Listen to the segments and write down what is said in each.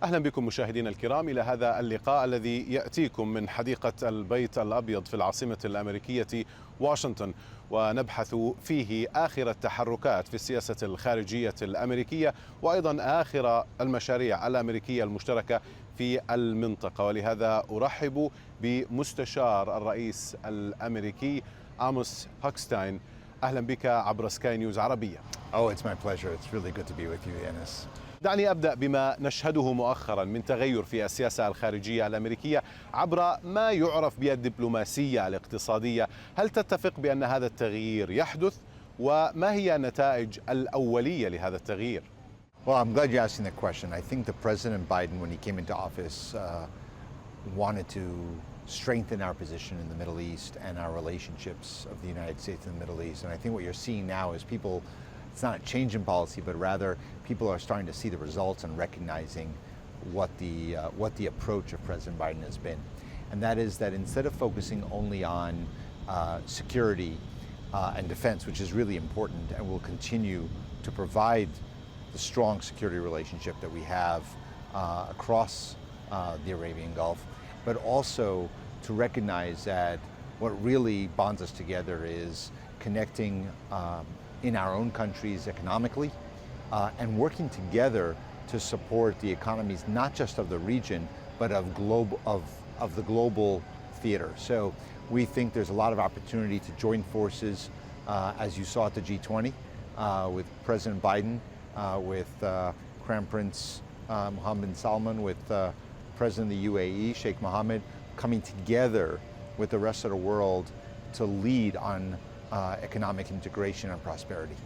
أهلا بكم مشاهدينا الكرام إلى هذا اللقاء الذي يأتيكم من حديقة البيت الأبيض في العاصمة الأمريكية واشنطن، ونبحث فيه آخر التحركات في السياسة الخارجية الأمريكية وأيضا آخر المشاريع الأمريكية المشتركة في المنطقة. ولهذا أرحب بمستشار الرئيس الأمريكي آموس هوكستاين. أهلا بك عبر سكاي نيوز عربية. It's my pleasure. It's really good to be with you, Yanis. دعني أبدأ بما نشهده مؤخرا من تغير في السياسة الخارجية الأمريكية عبر ما يعرف بالدبلوماسية الاقتصادية. هل تتفق بأن هذا التغيير يحدث؟ وما هي النتائج الأولية لهذا التغيير؟ Well, I'm glad you're asking that question. I think the President Biden, when he came into office, wanted to strengthen our position in the Middle East and our relationships of the United States and the Middle East. And I think what you're seeing now is it's not a change in policy, but rather people are starting to see the results and recognizing what the approach of President Biden has been. And that is that instead of focusing only on security and defense, which is really important and will continue to provide the strong security relationship that we have across the Arabian Gulf, but also to recognize that what really bonds us together is connecting in our own countries economically and working together to support the economies not just of the region but of the global theater. So we think there's a lot of opportunity to join forces as you saw at the G20 with President Biden, with Crown Prince Mohammed bin Salman, with President of the UAE, Sheikh Mohammed, coming together with the rest of the world to lead on economic integration and prosperity.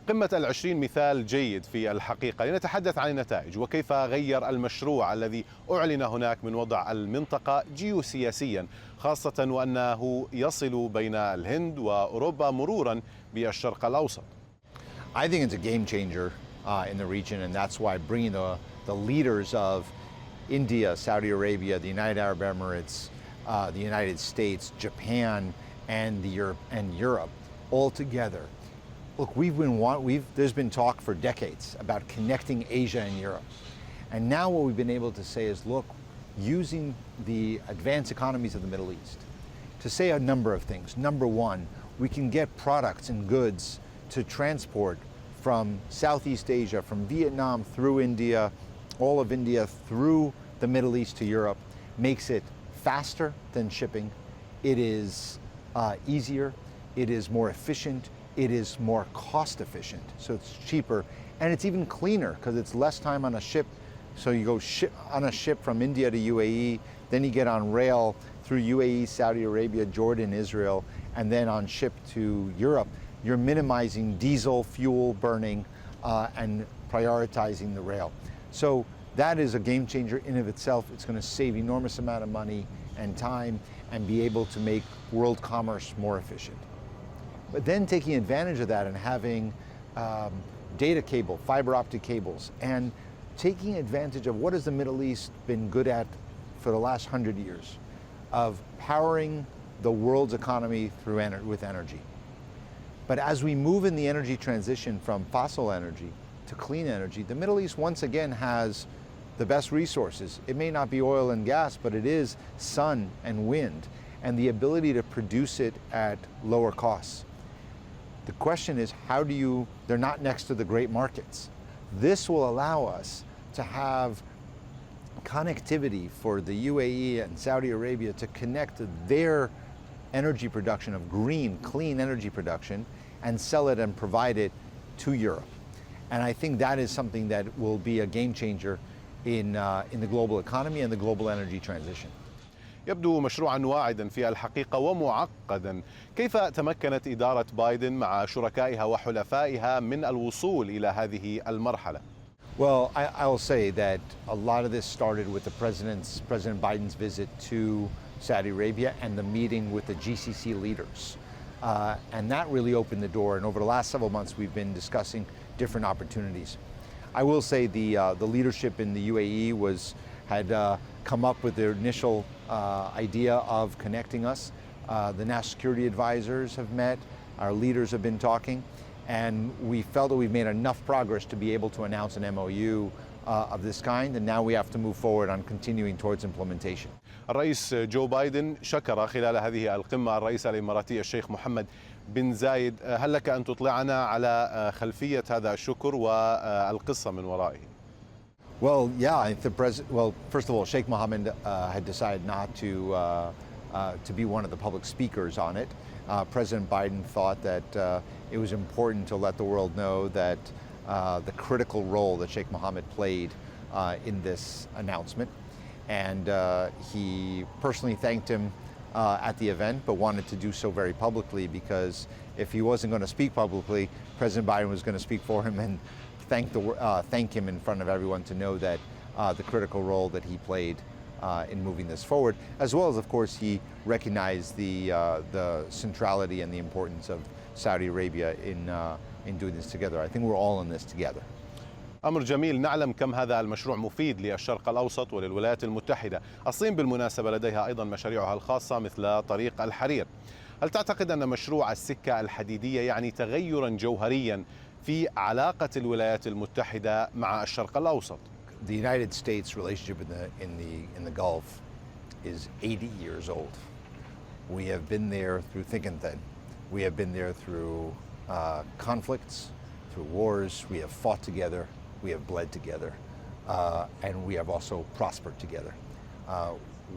قمة العشرين مثال جيد في الحقيقة لنتحدث عن النتائج وكيف غير المشروع الذي أعلن هناك من وضع المنطقة جيوسياسيا، خاصة وأنه يصل بين الهند وأوروبا مرورا بالشرق الأوسط. I think it's a game changer in the region, and that's why bringing the leaders of India, Saudi Arabia, the United Arab Emirates, the United States, Japan, and Europe all together. Look, there's been talk for decades about connecting Asia and Europe. And now what we've been able to say is, look, using the advanced economies of the Middle East to say a number of things. Number one, we can get products and goods to transport from Southeast Asia, from Vietnam through India, all of India through the Middle East to Europe, makes it faster than shipping. It is easier, it is more efficient, it is more cost efficient, so it's cheaper, and it's even cleaner because it's less time on a ship. So you go on a ship from India to UAE, then you get on rail through UAE, Saudi Arabia, Jordan, Israel, and then on ship to Europe. You're minimizing diesel fuel burning and prioritizing the rail. So that is a game changer in of itself. It's going to save enormous amount of money and time and be able to make world commerce more efficient. But then taking advantage of that and having data cable, fiber optic cables, and taking advantage of what has the Middle East been good at for the last 100 years, of powering the world's economy with energy. But as we move in the energy transition from fossil energy to clean energy, the Middle East once again has the best resources. It may not be oil and gas, but it is sun and wind, and the ability to produce it at lower costs. The question is, they're not next to the great markets. This will allow us to have connectivity for the UAE and Saudi Arabia to connect to their energy production of green, clean energy production and sell it and provide it to Europe. And I think that is something that will be a game changer in the global economy and the global energy transition. يبدو مشروعا واعدا في الحقيقة ومعقدا. كيف تمكنت إدارة بايدن مع شركائها وحلفائها من الوصول إلى هذه المرحلة؟ Well, I will say that a lot of this started with President Biden's visit to Saudi Arabia and the meeting with the GCC leaders. And that really opened the door. And over the last several months, we've been discussing different opportunities. I will say the leadership in the UAE had come up with their initial idea of connecting us. The national security advisors have met, our leaders have been talking, and we felt that we've made enough progress to be able to announce an MOU of this kind, and now we have to move forward on continuing towards implementation. الرئيس جو بايدن شكر خلال هذه القمة الرئيس الإماراتي الشيخ محمد بن زايد. هل لك أن تطلعنا على خلفية هذا الشكر والقصة من ورائه؟ Well, yeah, I think the president. Well, first of all, Sheikh Mohammed had decided not to be one of the public speakers on it. President Biden thought that it was important to let the world know that the critical role that Sheikh Mohammed played in this announcement, and he personally thanked him at the event, but wanted to do so very publicly because if he wasn't going to speak publicly, President Biden was going to speak for him and thank him in front of everyone to know that the critical role that he played in moving this forward, as well as, of course, he recognized the centrality and the importance of Saudi Arabia in doing this together. I think we're all in this together. أمر جميل. نعلم كم هذا المشروع مفيد للشرق الأوسط وللولايات المتحدة. الصين بالمناسبة لديها أيضا مشاريعها الخاصة مثل طريق الحرير. هل تعتقد أن مشروع السكة الحديدية يعني تغيرا جوهريا في علاقة الولايات المتحدة مع الشرق الأوسط؟ The United States relationship in the Gulf is 80 years old. We have been there through thick and thin. We have been there through conflicts, through wars. We have fought together. We have bled together, and we have also prospered together.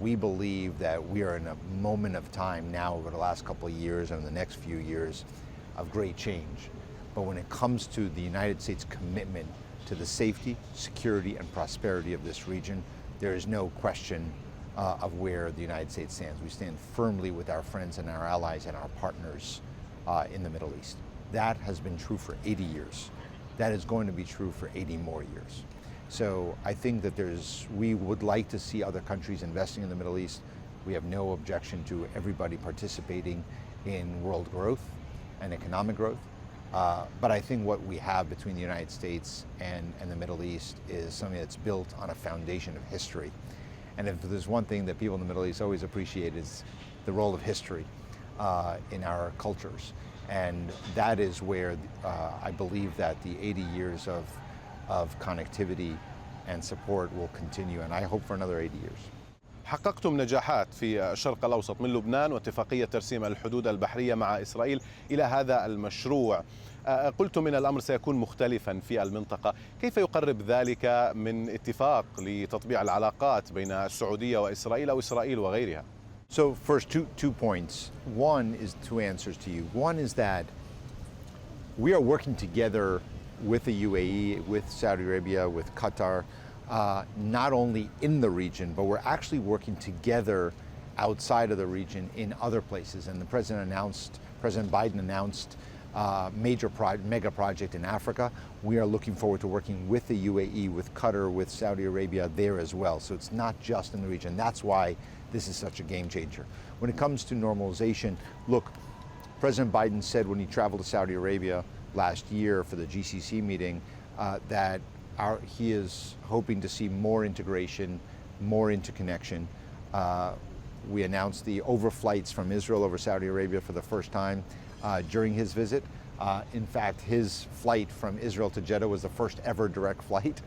We believe that we are in a moment of time now over the last couple of years and the next few years of great change. But when it comes to the United States' commitment to the safety, security, and prosperity of this region, there is no question of where the United States stands. We stand firmly with our friends and our allies and our partners in the Middle East. That has been true for 80 years. That is going to be true for 80 more years. So I think that we would like to see other countries investing in the Middle East. We have no objection to everybody participating in world growth and economic growth. But I think what we have between the United States and the Middle East is something that's built on a foundation of history. And if there's one thing that people in the Middle East always appreciate is the role of history in our cultures. And that is where I believe that the 80 years of connectivity and support will continue, and I hope for another 80 years. حققتم نجاحات في الشرق الأوسط من لبنان واتفاقية ترسيم الحدود البحرية مع إسرائيل إلى هذا المشروع. قلتم إن الأمر سيكون مختلفا في المنطقة. كيف يقرب ذلك من اتفاق لتطبيع العلاقات بين السعودية وإسرائيل أو إسرائيل وغيرها؟ So first, two points. One is two answers to you. One is that we are working together with the UAE, with Saudi Arabia, with Qatar, not only in the region, but we're actually working together outside of the region in other places. And President Biden announced mega project in Africa. We are looking forward to working with the UAE, with Qatar, with Saudi Arabia there as well. So it's not just in the region. That's why this is such a game changer. When it comes to normalization, look, President Biden said when he traveled to Saudi Arabia last year for the GCC meeting that he is hoping to see more integration, more interconnection. We announced the overflights from Israel over Saudi Arabia for the first time during his visit. In fact, his flight from Israel to Jeddah was the first ever direct flight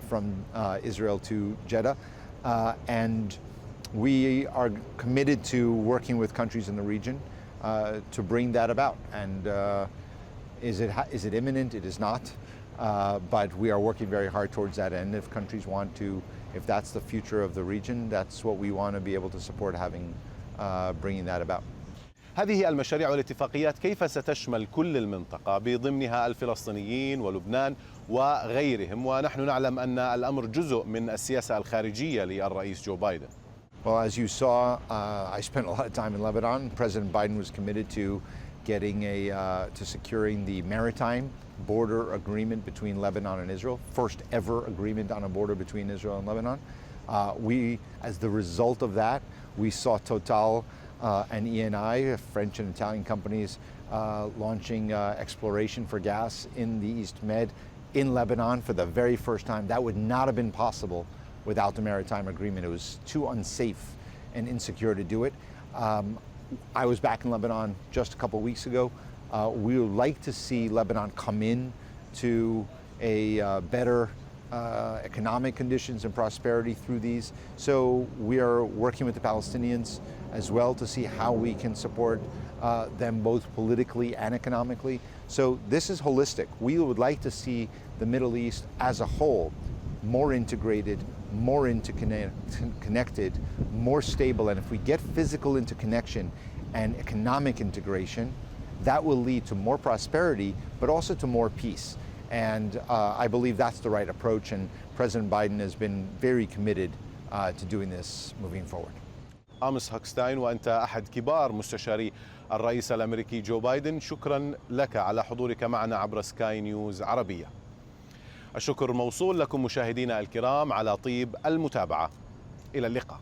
from Israel to Jeddah. And we are committed to working with countries in the region to bring that about. And is it imminent? It is not. But we are working very hard towards that end. If countries want to, if that's the future of the region, that's what we want to be able to support bringing that about. هذه المشاريع والاتفاقيات كيف ستشمل كل المنطقة بضمنها الفلسطينيين ولبنان وغيرهم، ونحن نعلم أن الأمر جزء من السياسة الخارجية للرئيس جو بايدن. Well, as you saw, I spent a lot of time in Lebanon. President Biden was committed to securing the maritime border agreement between Lebanon and Israel, first ever agreement on a border between Israel and Lebanon. As the result of that, we saw Total and Eni, French and Italian companies, launching exploration for gas in the East Med in Lebanon for the very first time. That would not have been possible without the maritime agreement. It was too unsafe and insecure to do it. I was back in Lebanon just a couple of weeks ago. We would like to see Lebanon come in to a better economic conditions and prosperity through these. So we are working with the Palestinians as well to see how we can support them both politically and economically. So this is holistic. We would like to see the Middle East as a whole more integrated, more interconnected, more stable. And if we get physical interconnection and economic integration, that will lead to more prosperity, but also to more peace. And I believe that's the right approach, and President Biden has been very committed to doing this moving forward. أمس هوكستاين، وأنت أحد كبار مستشاري الرئيس الأمريكي جو بايدن، شكرا لك على حضورك معنا عبر سكاي نيوز عربية. الشكر موصول لكم مشاهدينا الكرام على طيب المتابعة. إلى اللقاء.